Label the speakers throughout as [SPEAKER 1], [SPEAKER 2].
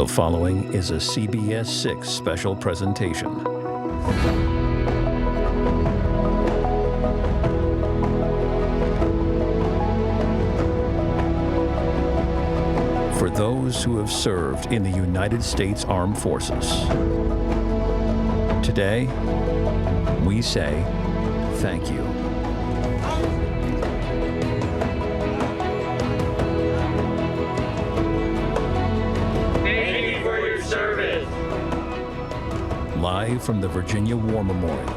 [SPEAKER 1] The following is a CBS 6 special presentation. For those who have served in the United States Armed Forces, today we say thank you. Live from the Virginia War Memorial,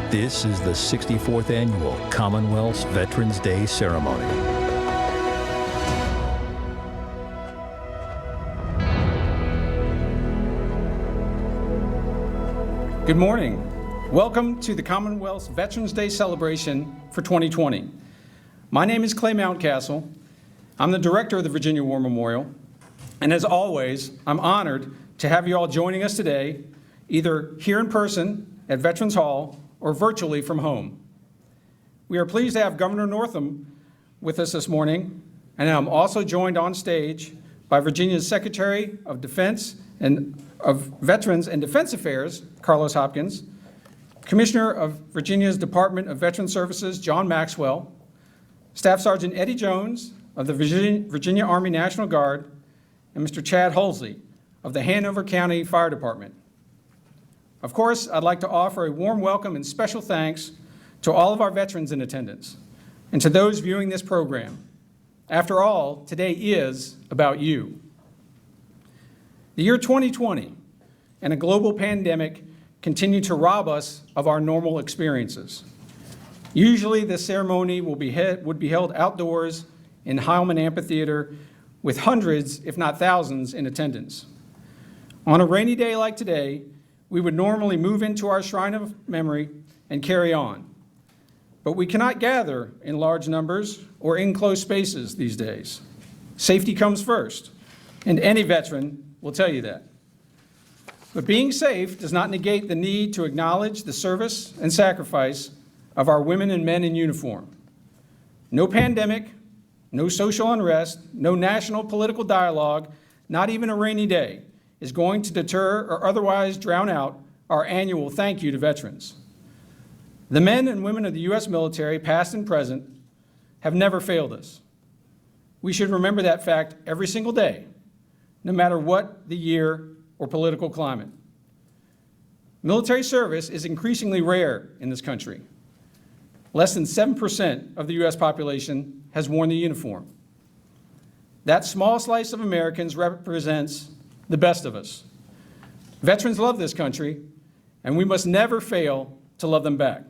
[SPEAKER 1] this is the 64th Annual Commonwealth's Veterans Day Ceremony.
[SPEAKER 2] Good morning. Welcome to the Commonwealth's Veterans Day celebration for 2020. My name is Clay Mountcastle. I'm the director of the Virginia War Memorial, and as always, I'm honored to have you all joining us today, either here in person at Veterans Hall or virtually from home. We are pleased to have Governor Northam with us this morning, and I'm also joined on stage by Virginia's Secretary of Defense and of Veterans and Defense Affairs, Carlos Hopkins, Commissioner of Virginia's Department of Veteran Services, John Maxwell, Staff Sergeant Eddie Jones of the Virginia Army National Guard, and Mr. Chad Hulsey of the Hanover County Fire Department. Of course, I'd like to offer a warm welcome and special thanks to all of our veterans in attendance and to those viewing this program. After all, today is about you. The year 2020 and a global pandemic continue to rob us of our normal experiences. Usually, this ceremony would be held outdoors in Heilman Amphitheater with hundreds, if not thousands, in attendance. On a rainy day like today, we would normally move into our shrine of memory and carry on. But we cannot gather in large numbers or in close spaces these days. Safety comes first, and any veteran will tell you that. But being safe does not negate the need to acknowledge the service and sacrifice of our women and men in uniform. No pandemic, no social unrest, no national political dialogue, not even a rainy day, is going to deter or otherwise drown out our annual thank you to veterans. The men and women of the U.S. military, past and present, have never failed us. We should remember that fact every single day, no matter what the year or political climate. Military service is increasingly rare in this country. Less than 7% of the U.S. population has worn the uniform. That small slice of Americans represents the best of us. Veterans love this country, and we must never fail to love them back.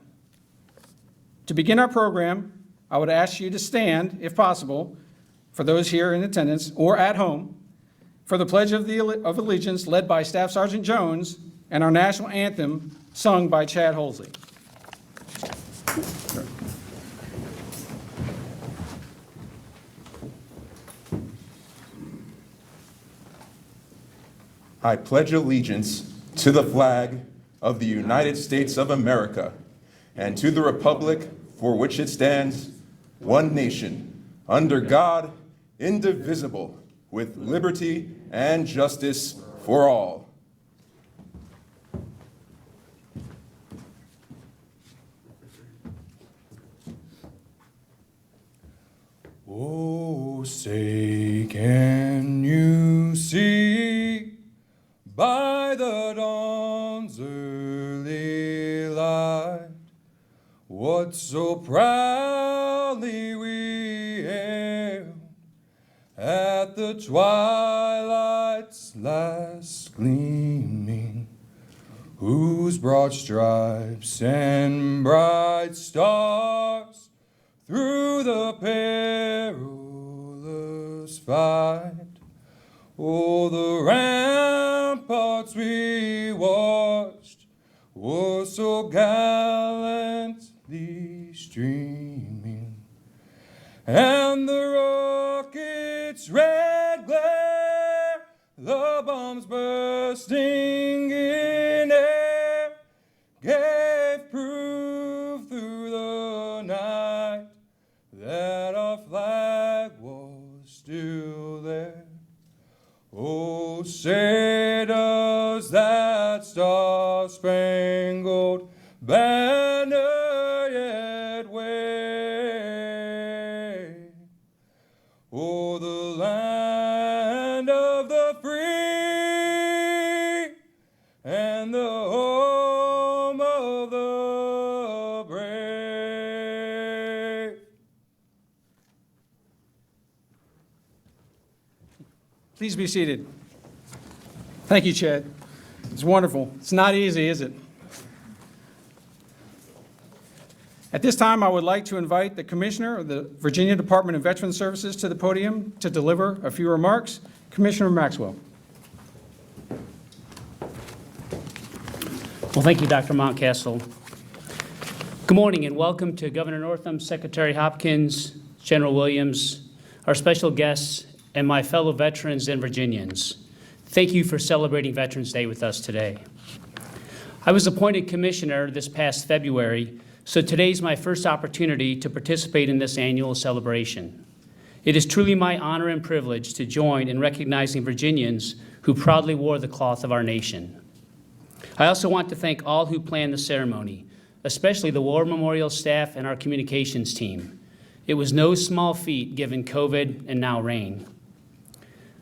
[SPEAKER 2] To begin our program, I would ask you to stand, if possible, for those here in attendance or at home, for the Pledge of Allegiance led by Staff Sergeant Jones and our national anthem sung by Chad Hulsey.
[SPEAKER 3] I pledge allegiance to the flag of the United States of America and to the republic for which it stands, one nation, under God, indivisible, with liberty and justice for all. Oh, say, can you see by the dawn's early light what so proudly we hailed at the twilight's last gleaming, whose broad stripes and bright stars through the perilous fight, oh, the ramparts we watched were so gallantly streaming, and the rocket's red glare, the bombs bursting in air, gave proof through the night that our flag was still there. Oh, Oh, say does that star-spangled banner yet wave? Oh, the land of the free and the home of the brave.
[SPEAKER 2] Please be seated. Thank you, Chad. It's wonderful. It's not easy, is it? At this time, I would like to invite the Commissioner of the Virginia Department of Veterans Services to the podium to deliver a few remarks. Commissioner Maxwell.
[SPEAKER 4] Well, thank you, Dr. Mountcastle. Good morning and welcome to Governor Northam, Secretary Hopkins, General Williams, our special guests, and my fellow veterans and Virginians. Thank you for celebrating Veterans Day with us today. I was appointed commissioner this past February, so today's my first opportunity to participate in this annual celebration. It is truly my honor and privilege to join in recognizing Virginians who proudly wore the cloth of our nation. I also want to thank all who planned the ceremony, especially the War Memorial staff and our communications team. It was no small feat given COVID and now rain.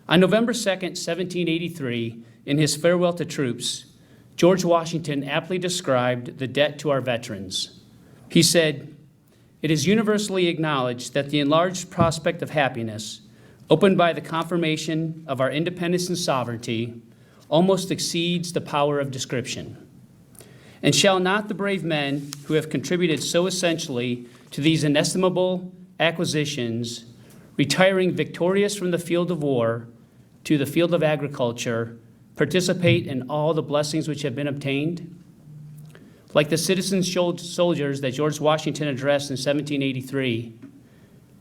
[SPEAKER 4] On November 2nd, 1783, in his farewell to troops, George Washington aptly described the debt to our veterans. He said, "It is universally acknowledged that the enlarged prospect of happiness, opened by the confirmation of our independence and sovereignty, almost exceeds the power of description. And shall not the brave men who have contributed so essentially to these inestimable acquisitions, retiring victorious from the field of war to the field of agriculture, participate in all the blessings which have been obtained?" Like the citizen soldiers that George Washington addressed in 1783,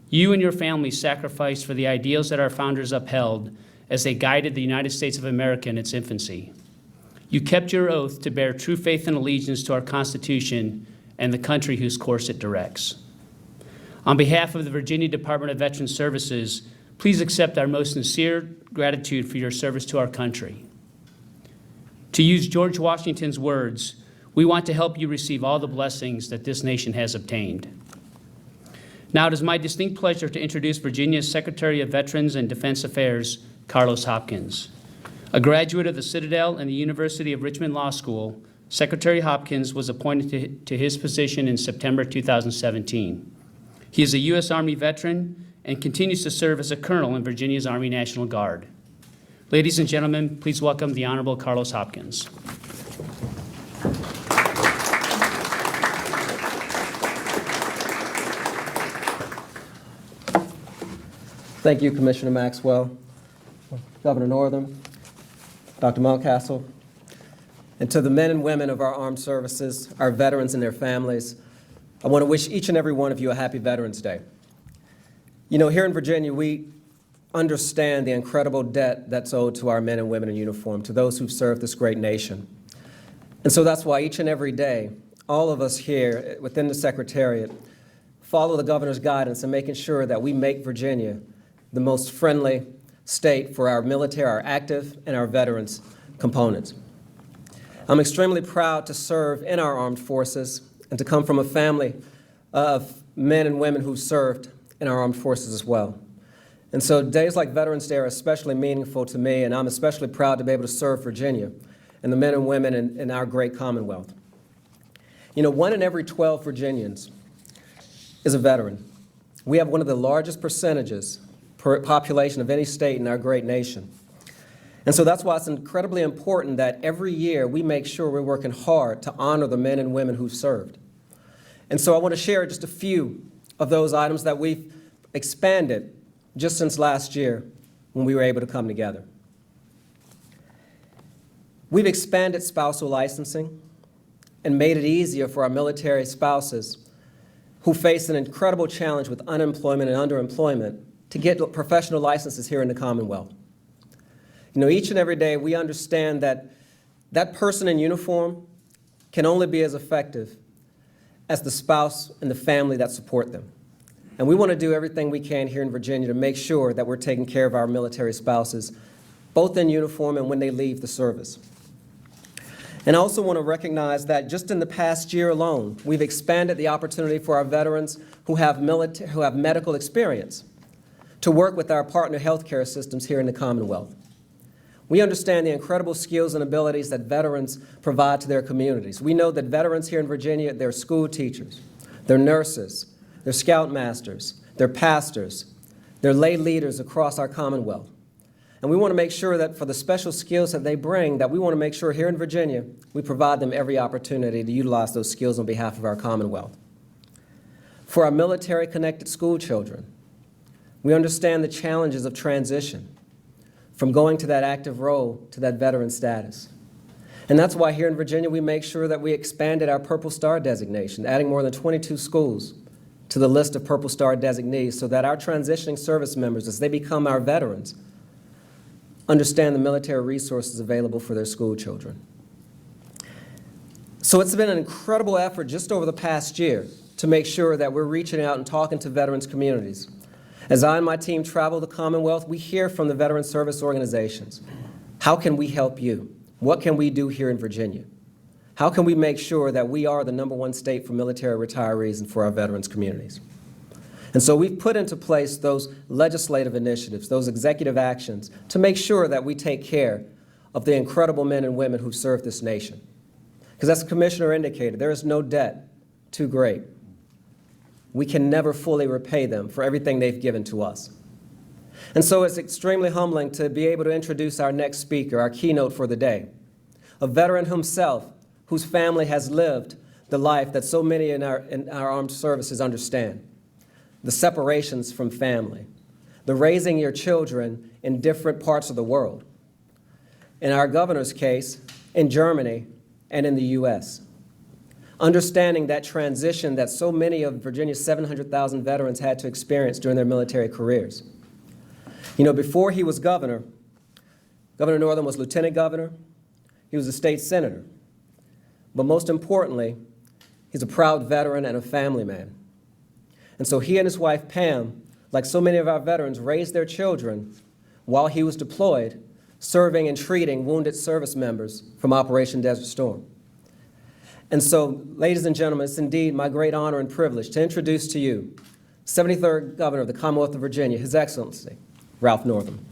[SPEAKER 4] you and your family sacrificed for the ideals that our founders upheld as they guided the United States of America in its infancy. You kept your oath to bear true faith and allegiance to our Constitution and the country whose course it directs. On behalf of the Virginia Department of Veterans Services, please accept our most sincere gratitude for your service to our country. To use George Washington's words, we want to help you receive all the blessings that this nation has obtained. Now it is my distinct pleasure to introduce Virginia's Secretary of Veterans and Defense Affairs, Carlos Hopkins. A graduate of the Citadel and the University of Richmond Law School, Secretary Hopkins was appointed to his position in September 2017. He is a U.S. Army veteran and continues to serve as a colonel in Virginia's Army National Guard. Ladies and gentlemen, please welcome the Honorable Carlos Hopkins.
[SPEAKER 5] Thank you, Commissioner Maxwell, Governor Northam, Dr. Mountcastle, and to the men and women of our armed services, our veterans and their families, I want to wish each and every one of you a happy Veterans Day. You know, here in Virginia, we understand the incredible debt that's owed to our men and women in uniform, to those who've served this great nation. And so that's why each and every day, all of us here within the Secretariat follow the governor's guidance in making sure that we make Virginia the most friendly state for our military, our active, and our veterans components. I'm extremely proud to serve in our armed forces and to come from a family of men and women who served in our armed forces as well. And so days like Veterans Day are especially meaningful to me, and I'm especially proud to be able to serve Virginia and the men and women in our great Commonwealth. You know, 1 in every 12 Virginians is a veteran. We have one of the largest percentages per population of any state in our great nation. And so that's why it's incredibly important that every year we make sure we're working hard to honor the men and women who've served. And so I want to share just a few of those items that we've expanded just since last year when we were able to come together. We've expanded spousal licensing and made it easier for our military spouses who face an incredible challenge with unemployment and underemployment to get professional licenses here in the Commonwealth. You know, each and every day we understand that that person in uniform can only be as effective as the spouse and the family that support them. And we want to do everything we can here in Virginia to make sure that we're taking care of our military spouses both in uniform and when they leave the service. And I also want to recognize that just in the past year alone, we've expanded the opportunity for our veterans who have medical experience to work with our partner healthcare systems here in the Commonwealth. We understand the incredible skills and abilities that veterans provide to their communities. We know that veterans here in Virginia, they're school teachers, they're nurses, they're scoutmasters, they're pastors, they're lay leaders across our Commonwealth. And we want to make sure that for the special skills that they bring, that we want to make sure here in Virginia, we provide them every opportunity to utilize those skills on behalf of our Commonwealth. For our military-connected school children, we understand the challenges of transition from going to that active role to that veteran status. And that's why here in Virginia, we make sure that we expanded our Purple Star designation, adding more than 22 schools to the list of Purple Star designees so that our transitioning service members, as they become our veterans, understand the military resources available for their school children. So it's been an incredible effort just over the past year to make sure that we're reaching out and talking to veterans communities. As I and my team travel the Commonwealth, we hear from the veteran service organizations. How can we help you? What can we do here in Virginia? How can we make sure that we are the #1 state for military retirees and for our veterans communities? And so we've put into place those legislative initiatives, those executive actions, to make sure that we take care of the incredible men and women who've served this nation. Because as the Commissioner indicated, there is no debt too great. We can never fully repay them for everything they've given to us. And so it's extremely humbling to be able to introduce our next speaker, our keynote for the day, a veteran himself whose family has lived the life that so many in our armed services understand. The separations from family, the raising your children in different parts of the world. In our governor's case, in Germany and in the U.S. Understanding that transition that so many of Virginia's 700,000 veterans had to experience during their military careers. You know, before he was governor, Governor Northam was lieutenant governor, he was a state senator. But most importantly, he's a proud veteran and a family man. And so he and his wife, Pam, like so many of our veterans, raised their children while he was deployed, serving and treating wounded service members from Operation Desert Storm. And so, ladies and gentlemen, it's indeed my great honor and privilege to introduce to you 73rd Governor of the Commonwealth of Virginia, His Excellency, Ralph Northam.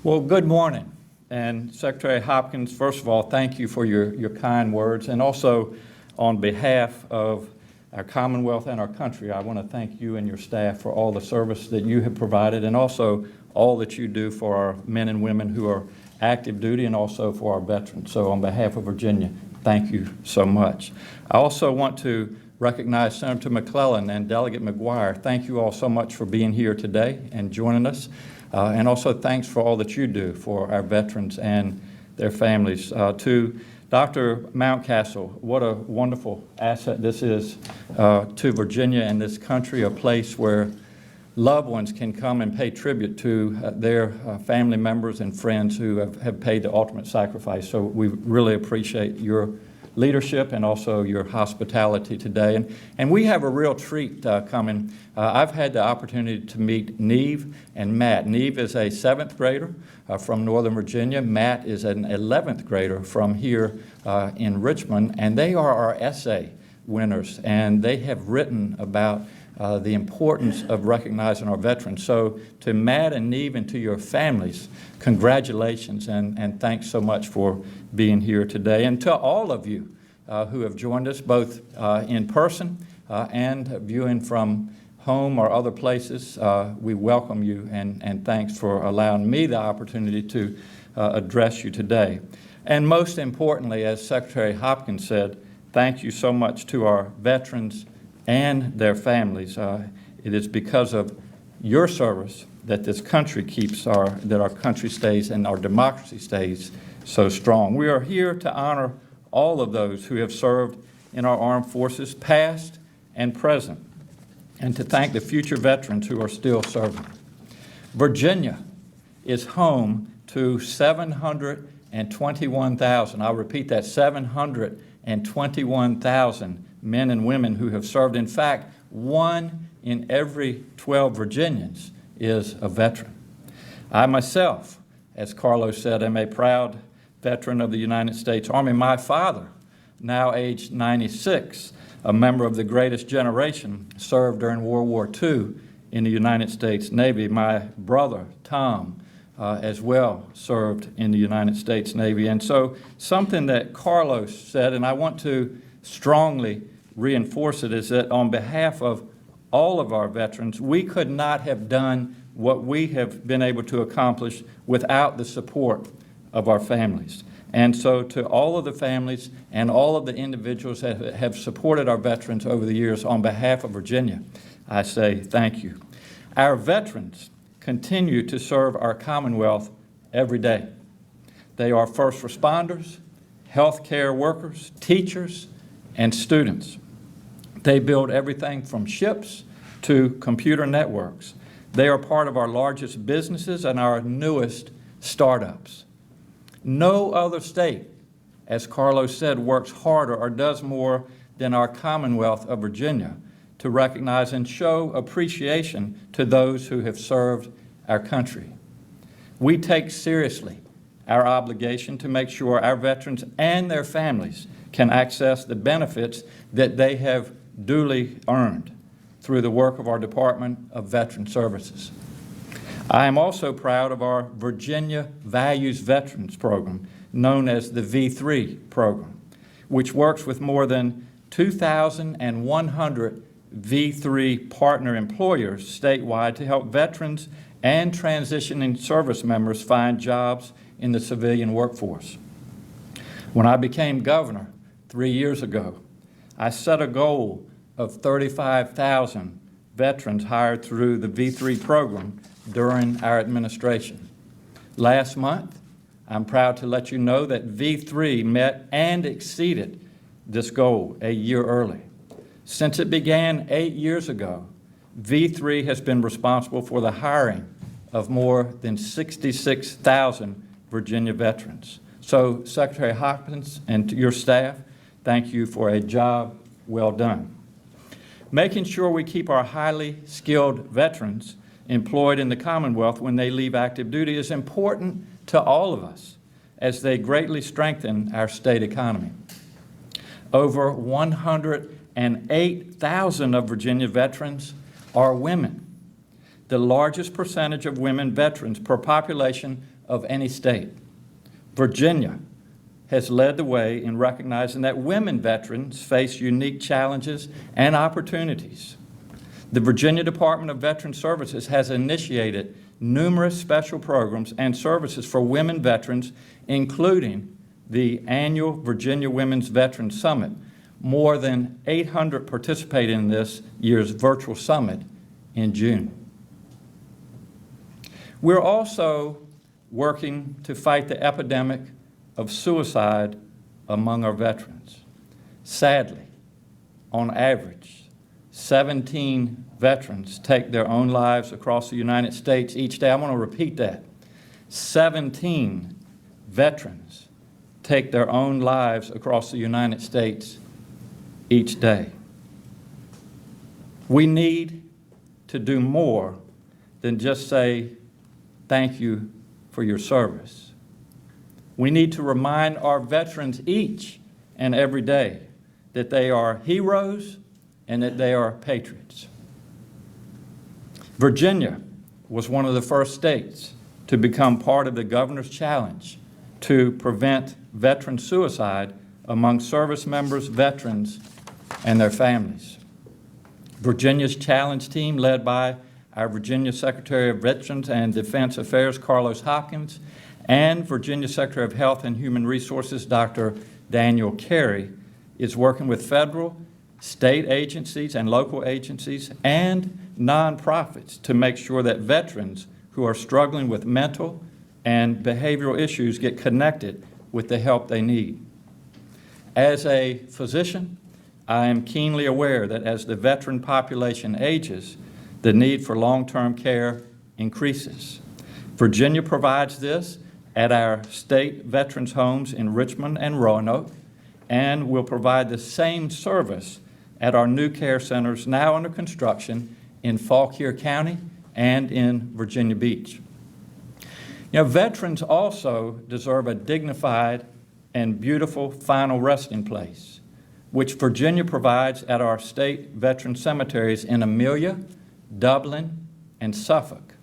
[SPEAKER 6] Well, good morning. And Secretary Hopkins, first of all, thank you for your kind words. And also, on behalf of our Commonwealth and our country, I want to thank you and your staff for all the service that you have provided and also all that you do for our men and women who are active duty and also for our veterans. So on behalf of Virginia, thank you so much. I also want to recognize Senator McClellan and Delegate McGuire. Thank you all so much for being here today and joining us. And also thanks for all that you do for our veterans and their families. To Dr. Mountcastle, what a wonderful asset this is to Virginia and this country, a place where loved ones can come and pay tribute to their family members and friends who have paid the ultimate sacrifice. So we really appreciate your leadership and also your hospitality today. And we have a real treat coming. I've had the opportunity to meet Neve and Matt. Neve is a 7th grader from Northern Virginia. Matt is an 11th grader from here in Richmond, and they are our essay winners, and they have written about the importance of recognizing our veterans. So to Matt and Neve and to your families, congratulations and thanks so much for being here today. And to all of you who have joined us both in person and viewing from home or other places, we welcome you and thanks for allowing me the opportunity to address you today. And most importantly, as Secretary Hopkins said, thank you so much to our veterans and their families. It is because of your service that this country that our country stays and our democracy stays so strong. We are here to honor all of those who have served in our armed forces, past and present, and to thank the future veterans who are still serving. Virginia is home to 721,000, I'll repeat that, 721,000 men and women who have served. In fact, 1 in every 12 Virginians is a veteran. I myself, as Carlos said, am a proud veteran of the United States Army. My father, now aged 96, a member of the greatest generation, served during World War II in the United States Navy. My brother, Tom, as well served in the United States Navy. And so something that Carlos said, and I want to strongly reinforce it, is that on behalf of all of our veterans, we could not have done what we have been able to accomplish without the support of our families. And so to all of the families and all of the individuals that have supported our veterans over the years, on behalf of Virginia, I say thank you. Our veterans continue to serve our Commonwealth every day. They are first responders, healthcare workers, teachers, and students. They build everything from ships to computer networks. They are part of our largest businesses and our newest startups. No other state, as Carlos said, works harder or does more than our Commonwealth of Virginia to recognize and show appreciation to those who have served our country. We take seriously our obligation to make sure our veterans and their families can access the benefits that they have duly earned through the work of our Department of Veteran Services. I am also proud of our Virginia Values Veterans Program, known as the V3 program, which works with more than 2,100 V3 partner employers statewide to help veterans and transitioning service members find jobs in the civilian workforce. When I became governor 3 years ago, I set a goal of 35,000 veterans hired through the V3 program during our administration. Last month, I'm proud to let you know that V3 met and exceeded this goal a year early. Since it began 8 years ago, V3 has been responsible for the hiring of more than 66,000 Virginia veterans. So, Secretary Hopkins and your staff, thank you for a job well done. Making sure we keep our highly skilled veterans employed in the Commonwealth when they leave active duty is important to all of us as they greatly strengthen our state economy. Over 108,000 of Virginia veterans are women, the largest percentage of women veterans per population of any state. Virginia has led the way in recognizing that women veterans face unique challenges and opportunities. The Virginia Department of Veteran Services has initiated numerous special programs and services for women veterans, including the annual Virginia Women's Veterans Summit. More than 800 participated in this year's virtual summit in June. We're also working to fight the epidemic of suicide among our veterans. Sadly, on average, 17 veterans take their own lives across the United States each day. I want to repeat that. 17 veterans take their own lives across the United States each day. We need to do more than just say, thank you for your service. We need to remind our veterans each and every day that they are heroes and that they are patriots. Virginia was one of the first states to become part of the Governor's Challenge to prevent veteran suicide among service members, veterans, and their families. Virginia's challenge team, led by our Virginia Secretary of Veterans and Defense Affairs, Carlos Hopkins, and Virginia Secretary of Health and Human Resources, Dr. Daniel Carey, is working with federal, state agencies and local agencies and nonprofits to make sure that veterans who are struggling with mental and behavioral issues get connected with the help they need. As a physician, I am keenly aware that as the veteran population ages, the need for long-term care increases. Virginia provides this at our state veterans homes in Richmond and Roanoke, and will provide the same service at our new care centers now under construction in Fauquier County and in Virginia Beach. You know, veterans also deserve a dignified and beautiful final resting place, which Virginia provides at our state veteran cemeteries in Amelia, Dublin, and Suffolk.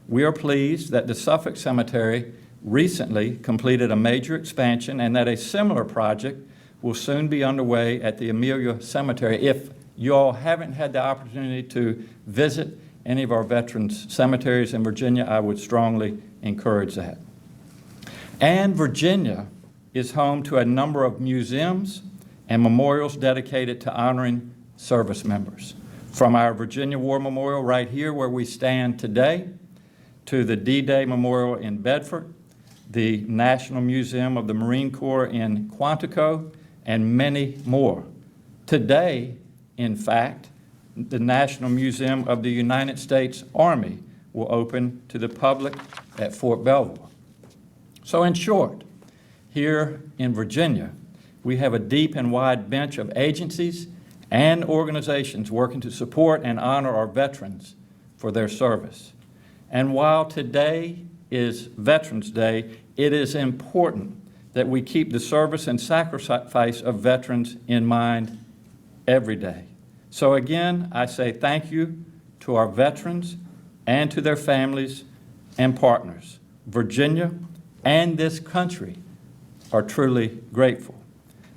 [SPEAKER 6] We are pleased that the Suffolk Cemetery recently completed a major expansion and that a similar project will soon be underway at the Amelia Cemetery. If you all haven't had the opportunity to visit any of our veterans cemeteries in Virginia, I would strongly encourage that. And Virginia is home to a number of museums and memorials dedicated to honoring service members. From our Virginia War Memorial right here where we stand today, to the D-Day Memorial in Bedford, the National Museum of the Marine Corps in Quantico, and many more. Today, in fact, the National Museum of the United States Army will open to the public at Fort Belvoir. So in short, here in Virginia, we have a deep and wide bench of agencies and organizations working to support and honor our veterans for their service. And while today is Veterans Day, it is important that we keep the service and sacrifice of veterans in mind every day. So again, I say thank you to our veterans and to their families and partners. Virginia and this country are truly grateful.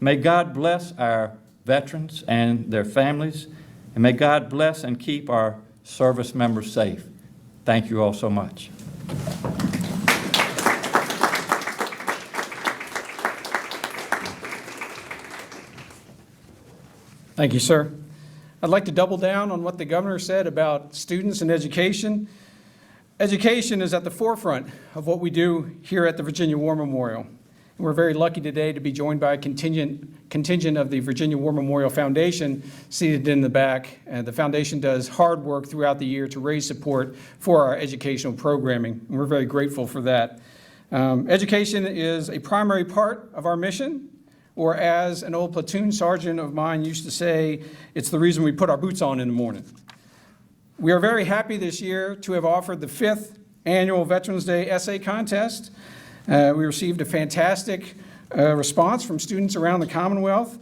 [SPEAKER 6] May God bless our veterans and their families, and may God bless and keep our service members safe. Thank you all so much.
[SPEAKER 2] Thank you, sir. I'd like to double down on what the governor said about students and education. Education is at the forefront of what we do here at the Virginia War Memorial. And we're very lucky today to be joined by a contingent of the Virginia War Memorial Foundation seated in the back. The foundation does hard work throughout the year to raise support for our educational programming, and we're very grateful for that. Education is a primary part of our mission, or as an old platoon sergeant of mine used to say, it's the reason we put our boots on in the morning. We are very happy this year to have offered the 5th annual Veterans Day essay contest. We received a fantastic response from students around the Commonwealth,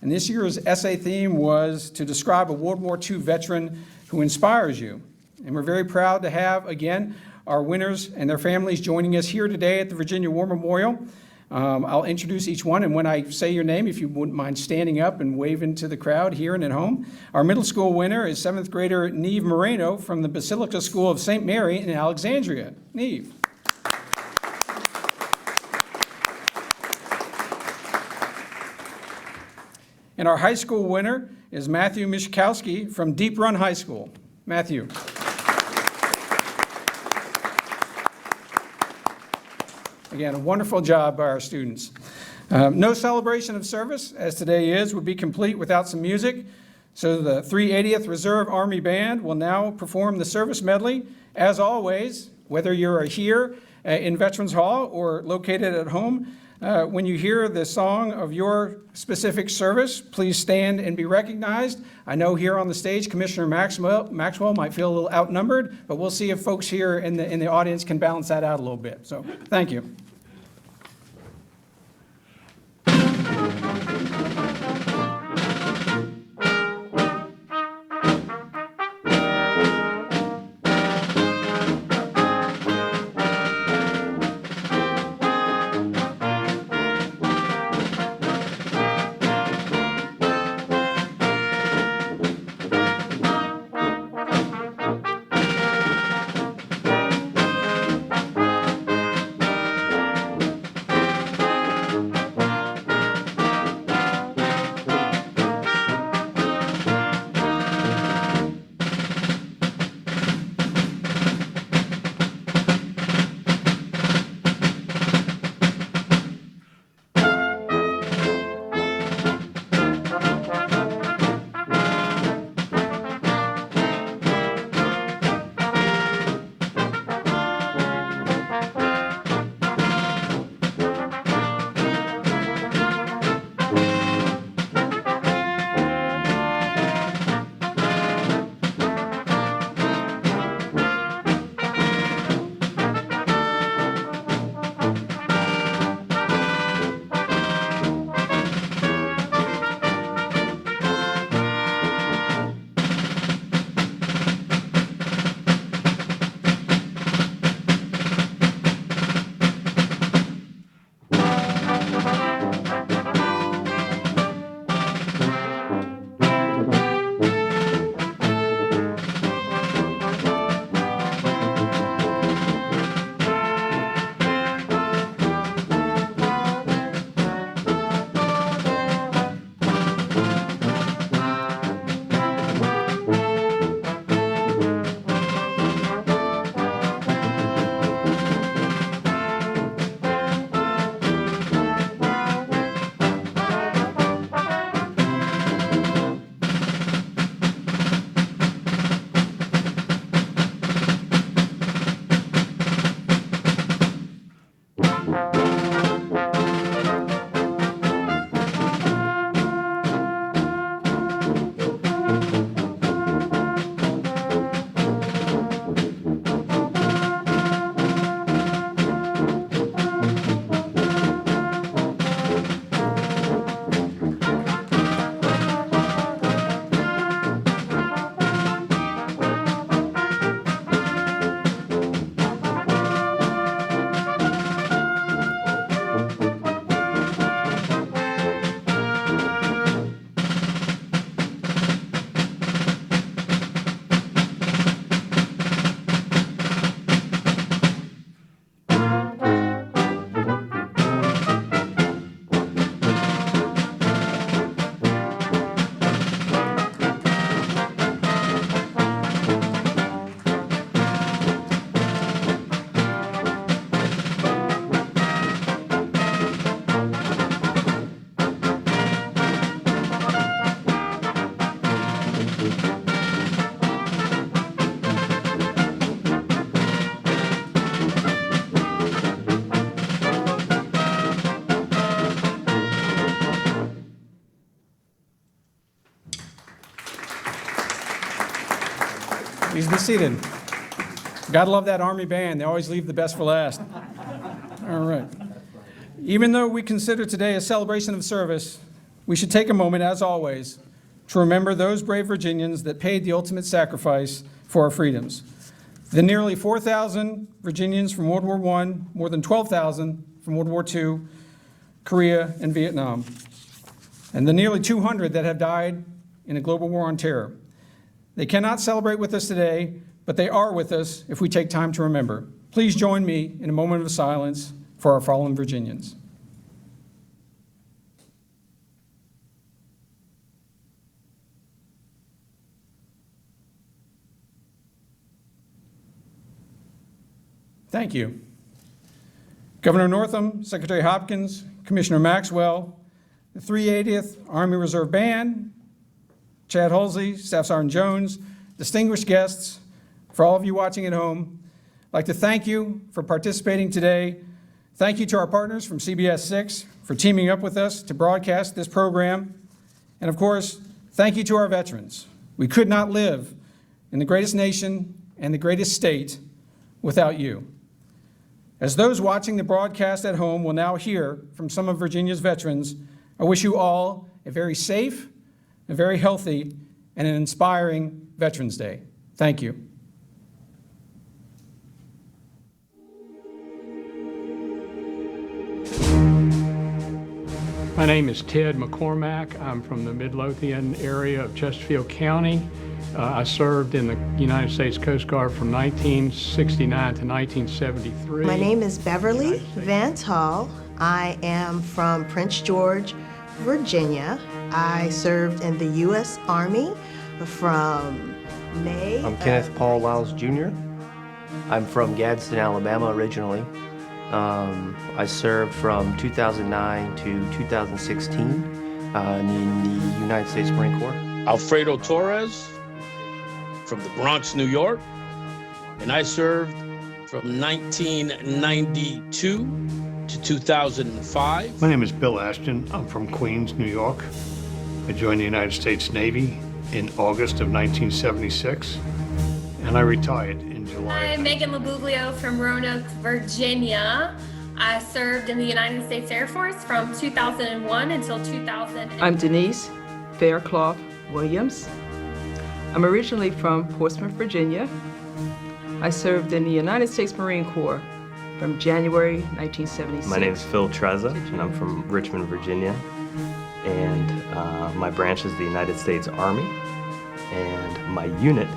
[SPEAKER 2] and this year's essay theme was to describe a World War II veteran who inspires you. And we're very proud to have, again, our winners and their families joining us here today at the Virginia War Memorial. I'll introduce each one, and when I say your name, if you wouldn't mind standing up and waving to the crowd here and at home. Our middle school winner is 7th grader Neve Moreno from the Basilica School of St. Mary in Alexandria. Neve. And our high school winner is Matthew Michikowski from Deep Run High School. Matthew. Again, a wonderful job by our students. No celebration of service, as today is, would be complete without some music. So the 380th Reserve Army Band will now perform the service medley. As always, whether you're here in Veterans Hall or located at home, when you hear the song of your specific service, please stand and be recognized. I know here on the stage, Commissioner Maxwell might feel a little outnumbered, but we'll see if folks here in the audience can balance that out a little bit. So, thank you. be seated. Gotta love that Army band. They always leave the best for last. All right. Even though we consider today a celebration of service, we should take a moment, as always, to remember those brave Virginians that paid the ultimate sacrifice for our freedoms. The nearly 4,000 Virginians from World War I, more than 12,000 from World War II, Korea, and Vietnam, and the nearly 200 that have died in a global war on terror. They cannot celebrate with us today, but they are with us if we take time to remember. Please join me in a moment of silence for our fallen Virginians. Thank you. Governor Northam, Secretary Hopkins, Commissioner Maxwell, the 380th Army Reserve Band, Chad Hulsey, Staff Sergeant Jones, distinguished guests, for all of you watching at home, I'd like to thank you for participating today. Thank you to our partners from CBS 6 for teaming up with us to broadcast this program. And of course, thank you to our veterans. We could not live in the greatest nation and the greatest state without you. As those watching the broadcast at home will now hear from some of Virginia's veterans, I wish you all a very safe, a very healthy, and an inspiring Veterans Day. Thank you.
[SPEAKER 7] My name is Ted McCormack. I'm from the Midlothian area of Chesterfield County. I served in the United States Coast Guard from 1969 to 1973.
[SPEAKER 8] My name is Beverly Van Tall. I am from Prince George, Virginia. I served in the U.S. Army from May.
[SPEAKER 9] I'm Kenneth Paul Lyles Jr. I'm from Gadsden, Alabama originally. I served from 2009 to 2016 in the United States Marine Corps.
[SPEAKER 10] Alfredo Torres from the Bronx, New York, and I served from 1992 to 2005.
[SPEAKER 11] My name is Bill Ashton. I'm from Queens, New York. I joined the United States Navy in August of 1976, and I retired in July.
[SPEAKER 12] I'm Megan Labuglio from Roanoke, Virginia. I served in the United States Air Force from 2001 until 2000.
[SPEAKER 13] I'm Denise Faircloth Williams. I'm originally from Portsmouth, Virginia. I served in the United States Marine Corps from January 1976.
[SPEAKER 9] My name is Phil Trezza, and I'm from Richmond, Virginia. And my branch is the United States Army. And my unit,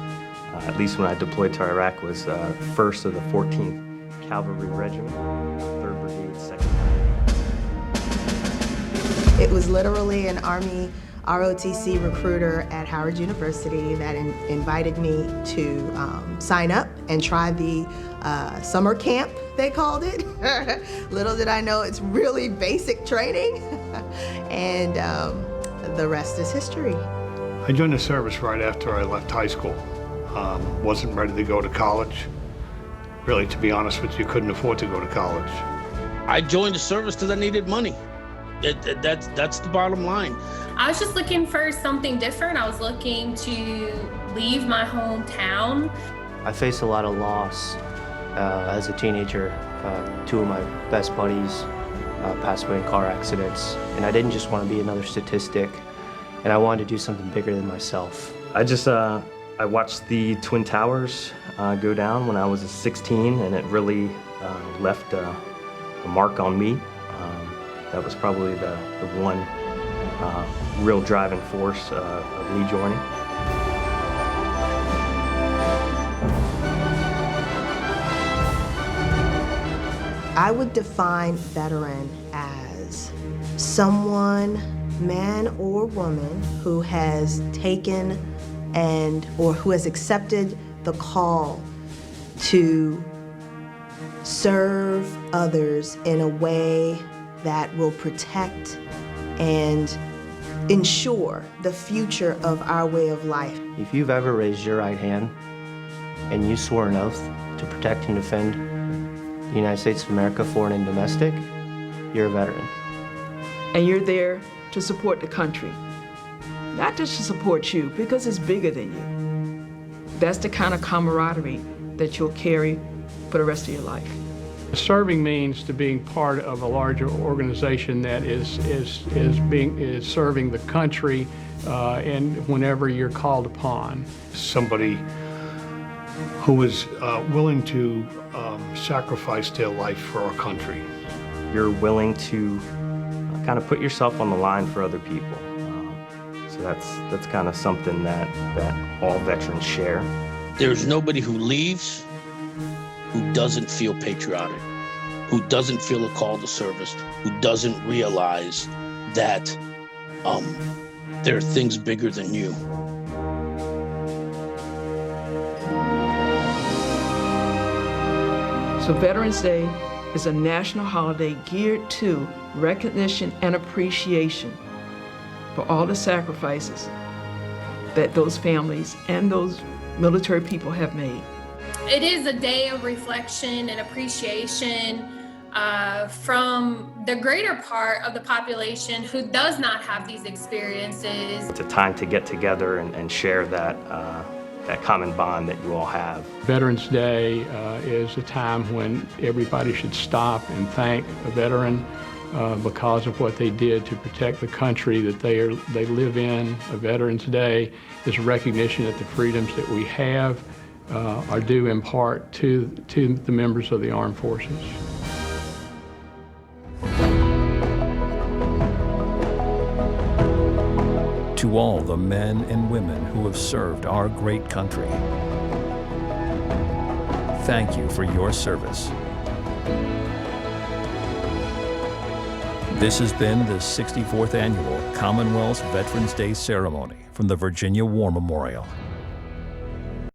[SPEAKER 9] at least when I deployed to Iraq, was 1st of the 14th Cavalry Regiment, 3rd Brigade, 2nd.
[SPEAKER 8] It was literally an Army ROTC recruiter at Howard University that invited me to sign up and try the summer camp, they called it. Little did I know it's really basic training. And the rest is history.
[SPEAKER 11] I joined the service right after I left high school. Wasn't ready to go to college. Really, to be honest with you, couldn't afford to go to college.
[SPEAKER 10] I joined the service because I needed money. That's the bottom line.
[SPEAKER 12] I was just looking for something different. I was looking to leave my hometown.
[SPEAKER 9] I faced a lot of loss as a teenager. Two of my best buddies passed away in car accidents, and I didn't just want to be another statistic, and I wanted to do something bigger than myself. I watched the Twin Towers go down when I was 16, and it really left a mark on me. That was probably the one real driving force of me joining.
[SPEAKER 8] I would define veteran as someone, man or woman, who has taken or who has accepted the call to serve others in a way that will protect and ensure the future of our way of life.
[SPEAKER 9] If you've ever raised your right hand and you swore an oath to protect and defend the United States of America, foreign and domestic, you're a veteran.
[SPEAKER 13] And you're there to support the country. Not just to support you, because it's bigger than you. that's the kind of camaraderie that you'll carry for the rest of your life.
[SPEAKER 7] Serving means to being part of a larger organization that is serving the country and whenever you're called upon.
[SPEAKER 11] Somebody who is willing to sacrifice their life for our country.
[SPEAKER 9] You're willing to kind of put yourself on the line for other people. So that's kind of something that all veterans share.
[SPEAKER 10] There's nobody who leaves who doesn't feel patriotic, who doesn't feel a call to service, who doesn't realize that there are things bigger than you.
[SPEAKER 13] So Veterans Day is a national holiday geared to recognition and appreciation for all the sacrifices that those families and those military people have made.
[SPEAKER 12] It is a day of reflection and appreciation from the greater part of the population who does not have these experiences.
[SPEAKER 9] It's a time to get together and share that common bond that you all have.
[SPEAKER 7] Veterans Day is a time when everybody should stop and thank a veteran because of what they did to protect the country that they live in. A Veterans Day is a recognition that the freedoms that we have are due in part to the members of the armed forces.
[SPEAKER 1] To all the men and women who have served our great country, thank you for your service. This has been the 64th Annual Commonwealth Veterans Day Ceremony from the Virginia War Memorial.